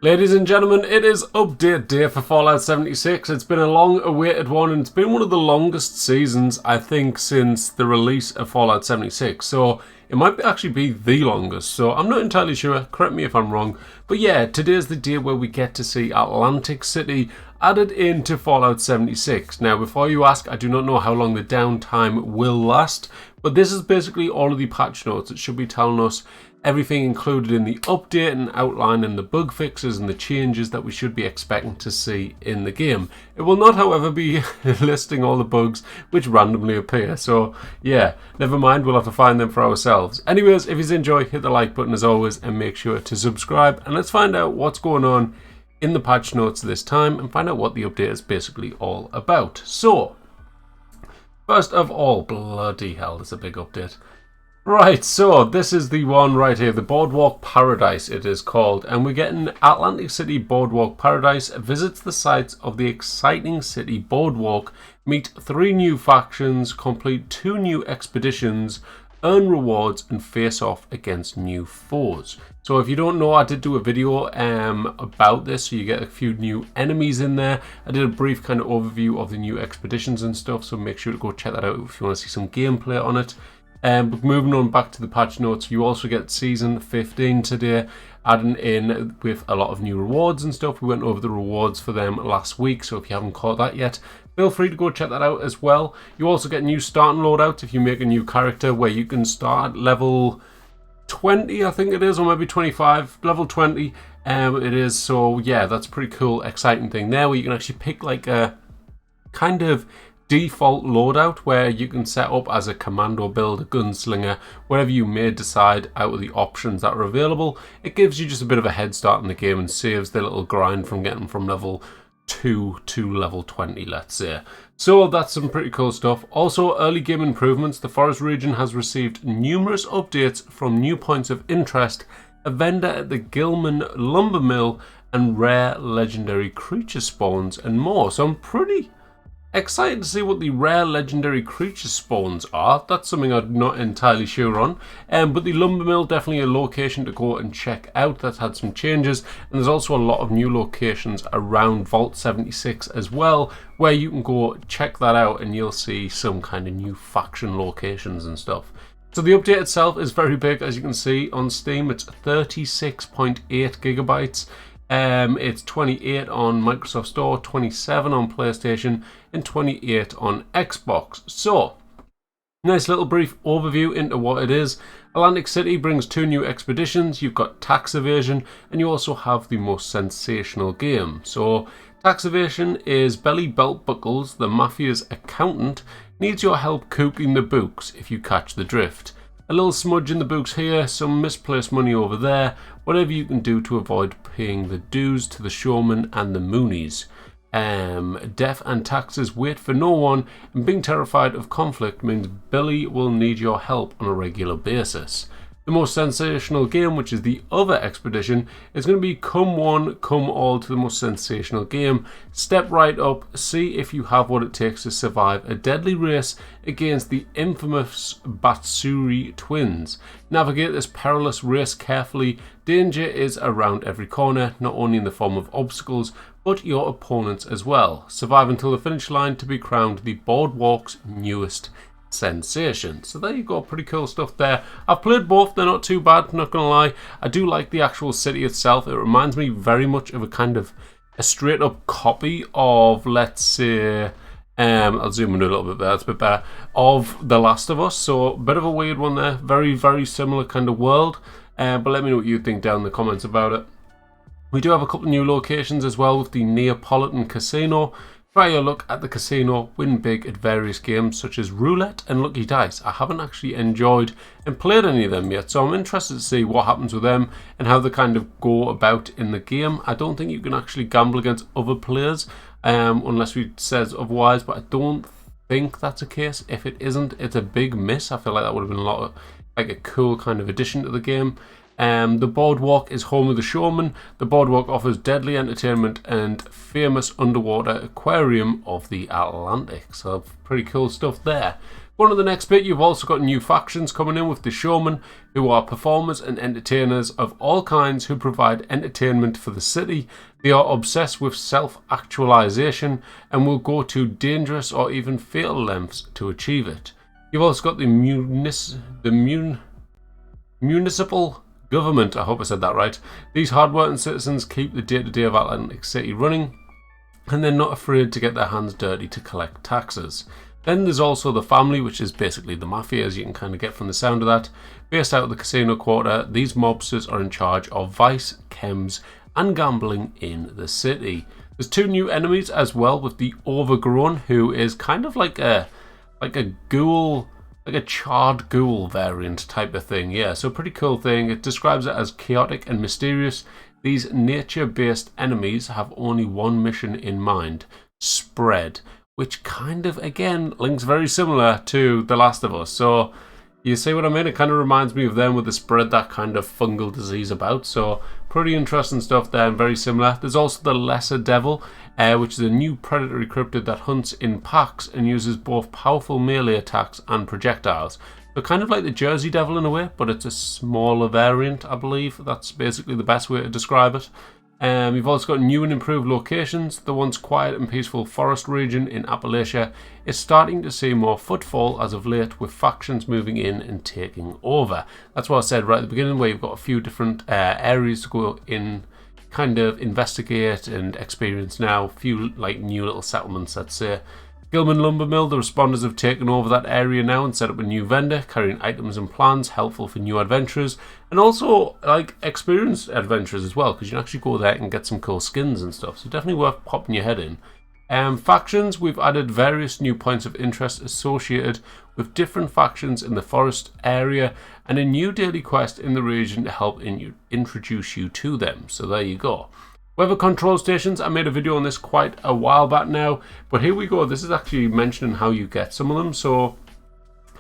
Ladies and gentlemen, it is update day for Fallout 76. It's been a long awaited one, and it's been one of the longest seasons, I think, since the release of Fallout 76. So it might actually be the longest, so I'm not entirely sure, correct me if I'm wrong. But yeah, today's the day where we get to see Atlantic City added into Fallout 76. Now, before you ask, I do not know how long the downtime will last, but this is basically all of the patch notes. It should be telling us everything included in the update and outlining the bug fixes and the changes that we should be expecting to see in the game. It will not, however, be listing all the bugs which randomly appear. So yeah, never mind, we'll have to find them for ourselves. Anyways, if you enjoy, hit the like button as always and make sure to subscribe. And let's find out what's going on in the patch notes this time and find out what the update is basically all about. So, first of all, bloody hell, there's a big update. Right, so this is the one right here, the Boardwalk Paradise it is called, and we're getting Atlantic City Boardwalk Paradise visits the sites of the exciting city boardwalk, meet 3 new factions, complete 2 new expeditions, earn rewards and face off against new foes. So if you don't know, I did do a video about this, so you get a few new enemies in there. I did a brief kind of overview of the new expeditions and stuff, so make sure to go check that out if you want to see some gameplay on it. But moving on back to the patch notes, you also get Season 15 today, adding in with a lot of new rewards and stuff. We went over the rewards for them last week, so if you haven't caught that yet, feel free to go check that out as well. You also get new starting loadouts if you make a new character, where you can start at level 20, I think it is, or maybe 25, level 20 it is. So yeah, that's a pretty cool, exciting thing there, where you can actually pick like a kind of default loadout where you can set up as a commando build, a gunslinger, whatever you may decide out of the options that are available. It gives you just a bit of a head start in the game and saves the little grind from getting from level 2 to level 20, let's say. So that's some pretty cool stuff. Also, early game improvements. The forest region has received numerous updates from new points of interest, a vendor at the Gilman lumber mill, and rare legendary creature spawns and more. So I'm pretty excited to see what the rare legendary creature spawns are. That's something I'm not entirely sure on. But the lumber mill, definitely a location to go and check out. That's had some changes. And there's also a lot of new locations around Vault 76 as well, where you can go check that out and you'll see some kind of new faction locations and stuff. So the update itself is very big, as you can see on Steam. It's 36.8 gigabytes. It's 28 on Microsoft Store, 27 on PlayStation, and 28 on Xbox. So, nice little brief overview into what it is. Atlantic City brings 2 new expeditions. You've got tax evasion, and you also have the most sensational game. So, tax evasion is Belly Belt Buckles, the mafia's accountant, needs your help cooking the books, if you catch the drift. A little smudge in the books here, some misplaced money over there, whatever you can do to avoid paying the dues to the showman and the Moonies. Death and taxes wait for no one, and being terrified of conflict means Billy will need your help on a regular basis. The most sensational game, which is the other expedition, is going to be come one, come all to the most sensational game. Step right up, see if you have what it takes to survive a deadly race against the infamous Batsuri twins. Navigate this perilous race carefully. Danger is around every corner, not only in the form of obstacles, but your opponents as well. Survive until the finish line to be crowned the Boardwalk's newest sensation. So there you go, pretty cool stuff there. I've played both, they're not too bad, not gonna lie. I do like the actual city itself. It reminds me very much of a kind of a straight up copy of, let's say, I'll zoom in a little bit there, it's a bit better, of The Last of Us. So a bit of a weird one there, very, very similar kind of world. But let me know what you think down in the comments about it. We do have a couple of new locations as well with the Neapolitan Casino. Try your luck at the casino, win big at various games such as Roulette and Lucky Dice. I haven't actually enjoyed and played any of them yet, so I'm interested to see what happens with them and how they kind of go about in the game. I don't think you can actually gamble against other players unless it says otherwise, but I don't think that's the case. If it isn't, it's a big miss. I feel like that would have been a lot of, like, a cool kind of addition to the game. The boardwalk is home of the showman. The boardwalk offers deadly entertainment and famous underwater aquarium of the Atlantic. So pretty cool stuff there. Going to the next bit, you've also got new factions coming in with the showman, who are performers and entertainers of all kinds who provide entertainment for the city. They are obsessed with self-actualization and will go to dangerous or even fatal lengths to achieve it. You've also got the municipal government. I hope I said that right. These hardworking citizens keep the day-to-day of Atlantic City running, and they're not afraid to get their hands dirty to collect taxes. Then there's also the family, which is basically the mafia, as you can kind of get from the sound of that. Based out of the casino quarter, these mobsters are in charge of vice, chems, and gambling in the city. There's 2 new enemies as well, with the Overgrown, who is kind of like a ghoul, like a charred ghoul variant type of thing. Yeah, so pretty cool thing. It describes it as chaotic and mysterious. These nature-based enemies have only one mission in mind: spread. Which kind of, again, links very similar to The Last of Us. So, you see what I mean? It kind of reminds me of them with the spread that kind of fungal disease about. So, pretty interesting stuff there and very similar. There's also the Lesser Devil, which is a new predatory cryptid that hunts in packs and uses both powerful melee attacks and projectiles. So, kind of like the Jersey Devil in a way, but it's a smaller variant, I believe. That's basically the best way to describe it. You've also got new and improved locations. The once quiet and peaceful forest region in Appalachia is starting to see more footfall as of late, with factions moving in and taking over. That's what I said right at the beginning, where you've got a few different areas to go in, kind of investigate and experience now. A few like new little settlements, let's say. Gilman Lumber Mill, the responders have taken over that area now and set up a new vendor carrying items and plans helpful for new adventurers, and also like experienced adventurers as well, because you can actually go there and get some cool skins and stuff, so definitely worth popping your head in. Factions, we've added various new points of interest associated with different factions in the forest area, and a new daily quest in the region to help introduce you to them, so there you go. Weather control stations, I made a video on this quite a while back now, but here we go. This is actually mentioning how you get some of them. So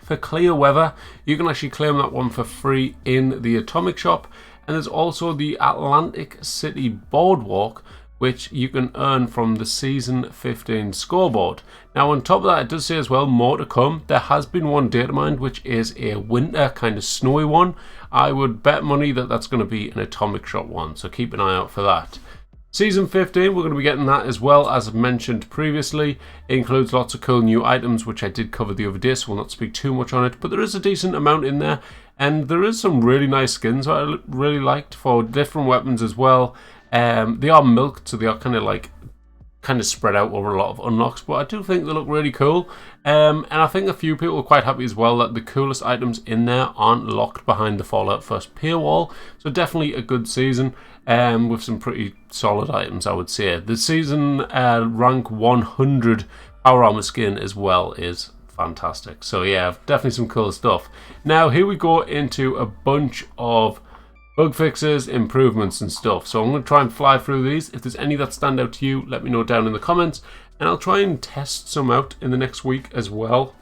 for clear weather, you can actually claim that one for free in the Atomic Shop. And there's also the Atlantic City Boardwalk, which you can earn from the Season 15 scoreboard. Now on top of that, it does say as well, more to come. There has been one data mined, which is a winter kind of snowy one. I would bet money that that's going to be an Atomic Shop one, so keep an eye out for that. Season 15, we're going to be getting that as well, as mentioned previously. It includes lots of cool new items, which I did cover the other day, so we'll not speak too much on it. But there is a decent amount in there, and there is some really nice skins that I really liked for different weapons as well. They are milked, so they are kind of spread out over a lot of unlocks, but I do think they look really cool. And I think a few people are quite happy as well that the coolest items in there aren't locked behind the Fallout First paywall. So definitely a good season. With some pretty solid items, I would say. The season rank 100 power armor skin as well is fantastic. So yeah, definitely some cool stuff. Now here we go into a bunch of bug fixes, improvements and stuff. So I'm going to try and fly through these. If there's any that stand out to you, let me know down in the comments. And I'll try and test some out in the next week as well,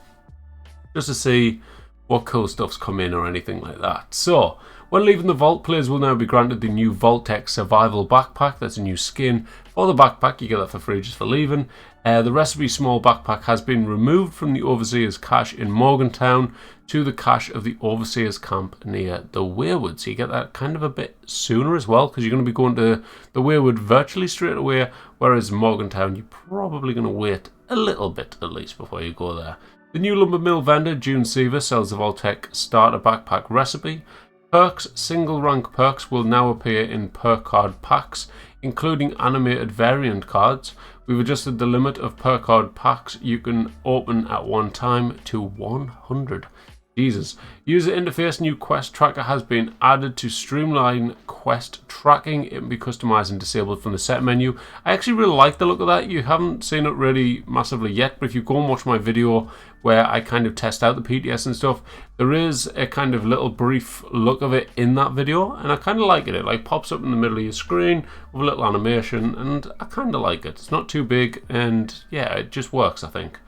just to see what cool stuff's come in or anything like that. So when leaving the vault, players will now be granted the new Vault-Tec Survival Backpack. That's a new skin for the backpack. You get that for free just for leaving. The Recipe Small Backpack has been removed from the Overseer's cache in Morgantown to the cache of the Overseer's camp near the Weirwood. So you get that kind of a bit sooner as well, because you're going to be going to the Weirwood virtually straight away, whereas Morgantown, you're probably going to wait a little bit at least before you go there. The new Lumber Mill vendor, June Seaver, sells the Vault-Tec Starter Backpack Recipe. Perks, single rank perks will now appear in perk card packs, including animated variant cards. We've adjusted the limit of perk card packs you can open at one time to 100. Jesus. User interface, new quest tracker has been added to streamline quest tracking. It can be customized and disabled from the set menu. I actually really like the look of that. You haven't seen it really massively yet, but if you go and watch my video where I kind of test out the PTS and stuff, there is a kind of little brief look of it in that video, and I kind of like it. It like pops up in the middle of your screen with a little animation, and I kind of like it. It's not too big, and yeah, it just works, I think.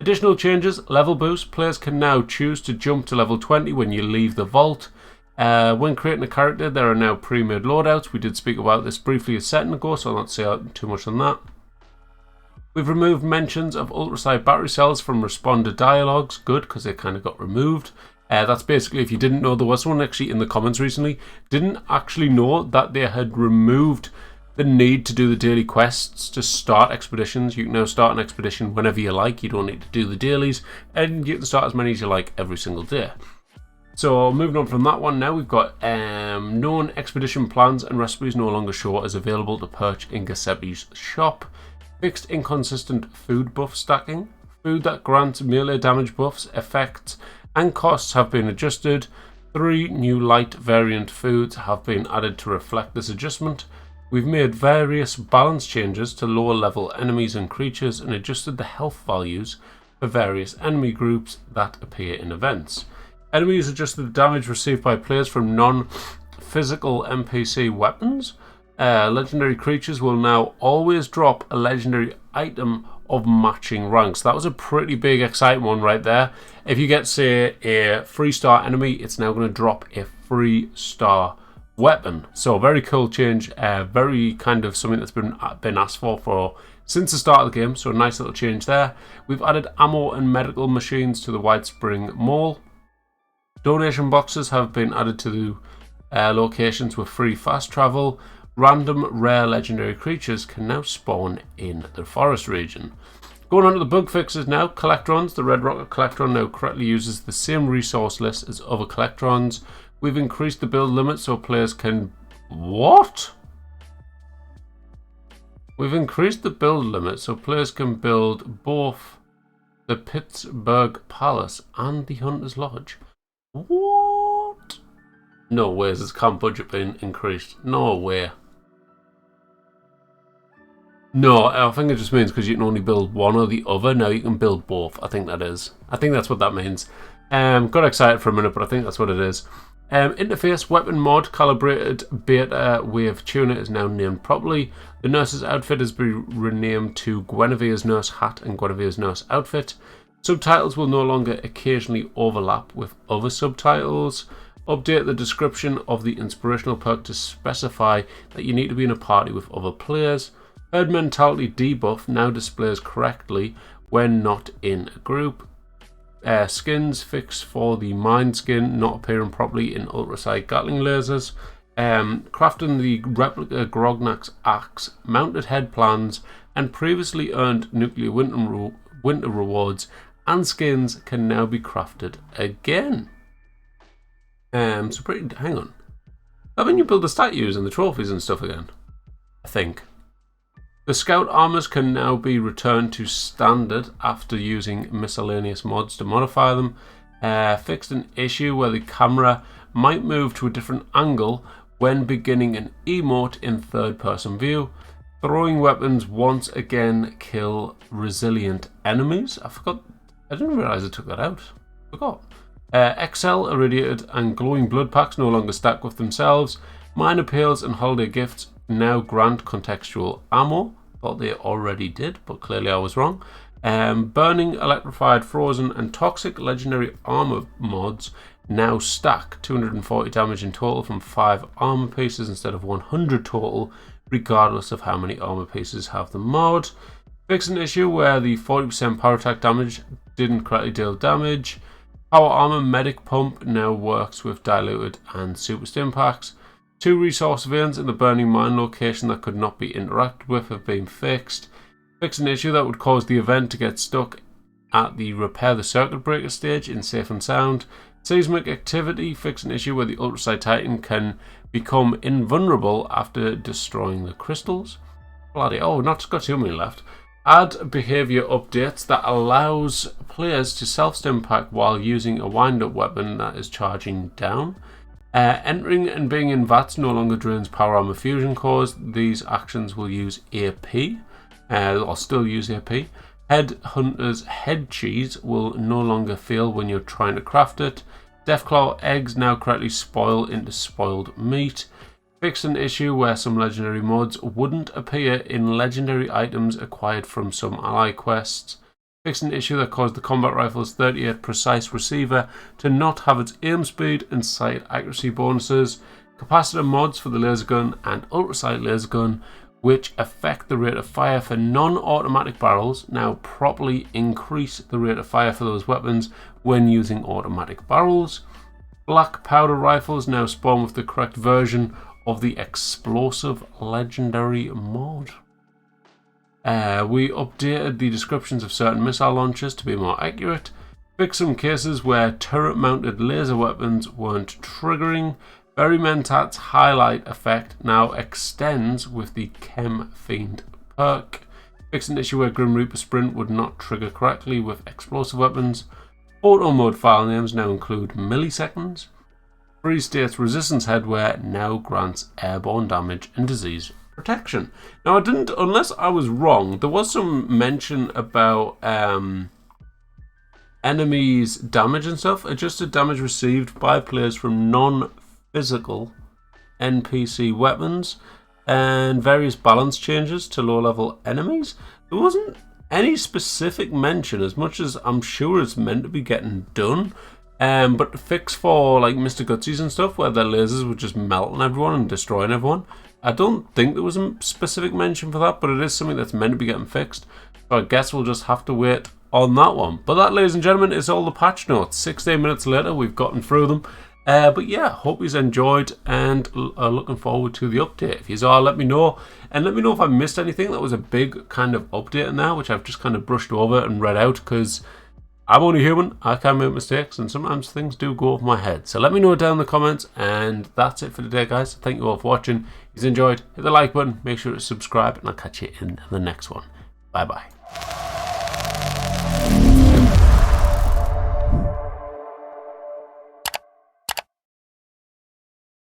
Additional changes, level boost. Players can now choose to jump to level 20 when you leave the vault. When creating a character, there are now pre-made loadouts. We did speak about this briefly a second ago, so I'll not say too much on that. We've removed mentions of ultrasonic battery cells from responder dialogues. Good, because they kind of got removed. That's basically, if you didn't know, there was someone actually in the comments recently, didn't actually know that they had removed the need to do the daily quests to start expeditions. You can now start an expedition whenever you like. You don't need to do the dailies, and you can start as many as you like every single day. So moving on from that one now, we've got known expedition plans and recipes no longer show as available to purchase in Giuseppe's shop. Fixed inconsistent food buff stacking. Food that grants melee damage buffs, effects and costs have been adjusted. 3 new light variant foods have been added to reflect this adjustment. We've made various balance changes to lower level enemies and creatures and adjusted the health values for various enemy groups that appear in events. Enemies adjusted the damage received by players from non-physical NPC weapons. Legendary creatures will now always drop a legendary item of matching ranks. That was a pretty big exciting one right there. If you get, say, a 3-star enemy, it's now going to drop a 3-star weapon. So very cool change, very kind of something that's been asked for since the start of the game. So a nice little change there. We've added ammo and medical machines to the White Spring Mall. Donation boxes have been added to the locations with free fast travel. Random rare legendary creatures can now spawn in the forest region. Going on to the bug fixes now. Collectrons. The Red Rocket Collectron now correctly uses the same resource list as other Collectrons. We've increased the build limit so players can... What? We've increased the build limit so players can build both the Pittsburgh Palace and the Hunter's Lodge. What? No way has this camp budget been increased. No way. No, I think it just means because you can only build one or the other. Now you can build both. I think that's what that means. Got excited for a minute, but I think that's what it is. Interface weapon mod calibrated beta wave tuner is now named properly. The nurse's outfit has been renamed to Guinevere's nurse hat and Guinevere's nurse outfit. Subtitles will no longer occasionally overlap with other subtitles. Update the description of the inspirational perk to specify that you need to be in a party with other players. Herd mentality debuff now displays correctly when not in a group. Skins fix for the mind skin not appearing properly in ultrasight Gatling lasers. Crafting the replica Grognak's axe, mounted head plans, and previously earned nuclear winter rewards and skins can now be crafted again. Hang on. Haven't you built the statues and the trophies and stuff again? I think. The scout armors can now be returned to standard after using miscellaneous mods to modify them. Fixed an issue where the camera might move to a different angle when beginning an emote in third-person view. Throwing weapons once again kill resilient enemies. I didn't realise I took that out. Forgot. XL, irradiated, and glowing blood packs no longer stack with themselves. Minor appeals and holiday gifts now grant contextual ammo. Thought they already did, but clearly I was wrong. Burning, electrified, frozen, and toxic legendary armor mods now stack 240 damage in total from 5 armor pieces instead of 100 total, regardless of how many armor pieces have the mod. Fix an issue where the 40% power attack damage didn't correctly deal damage. Power armor medic pump now works with diluted and super stim packs. 2 resource veins in the burning mine location that could not be interacted with have been fixed. Fix an issue that would cause the event to get stuck at the repair the circuit breaker stage in Safe and Sound. Seismic activity. Fix an issue where the Ultraside Titan can become invulnerable after destroying the crystals. Bloody, not got too many left. Add behavior updates that allows players to self-stim pack while using a wind-up weapon that is charging down. Entering and being in VATS no longer drains power armor fusion cores. These actions will use AP. Or still use AP. Headhunter's head cheese will no longer fail when you're trying to craft it. Deathclaw eggs now correctly spoil into spoiled meat. Fix an issue where some legendary mods wouldn't appear in legendary items acquired from some ally quests. Fixed an issue that caused the combat rifle's 38 precise receiver to not have its aim speed and sight accuracy bonuses. Capacitor mods for the laser gun and ultrasight laser gun, which affect the rate of fire for non-automatic barrels, now properly increase the rate of fire for those weapons when using automatic barrels. Black powder rifles now spawn with the correct version of the explosive legendary mod. We updated the descriptions of certain missile launchers to be more accurate. Fixed some cases where turret-mounted laser weapons weren't triggering. Berry Mentat's highlight effect now extends with the Chem Fiend perk. Fixed an issue where Grim Reaper Sprint would not trigger correctly with explosive weapons. Auto mode file names now include milliseconds. Freeze State's resistance headwear now grants airborne damage and disease protection. Now, I didn't, unless I was wrong, there was some mention about enemies' damage and stuff. Adjusted damage received by players from non-physical NPC weapons and various balance changes to low-level enemies. There wasn't any specific mention, as much as I'm sure it's meant to be getting done. But the fix for like Mr. Gutsies and stuff, where their lasers were just melting everyone and destroying everyone, I don't think there was a specific mention for that, but it is something that's meant to be getting fixed. So I guess we'll just have to wait on that one. But that, ladies and gentlemen, is all the patch notes. 16 minutes later, we've gotten through them. But yeah, hope you've enjoyed and are looking forward to the update. If you are, let me know. And let me know if I missed anything. That was a big kind of update in there, which I've just kind of brushed over and read out, because I'm only human, I can make mistakes, and sometimes things do go over my head. So let me know down in the comments, and that's it for today, guys. Thank you all for watching. If you enjoyed, hit the like button, make sure to subscribe, and I'll catch you in the next one. Bye-bye.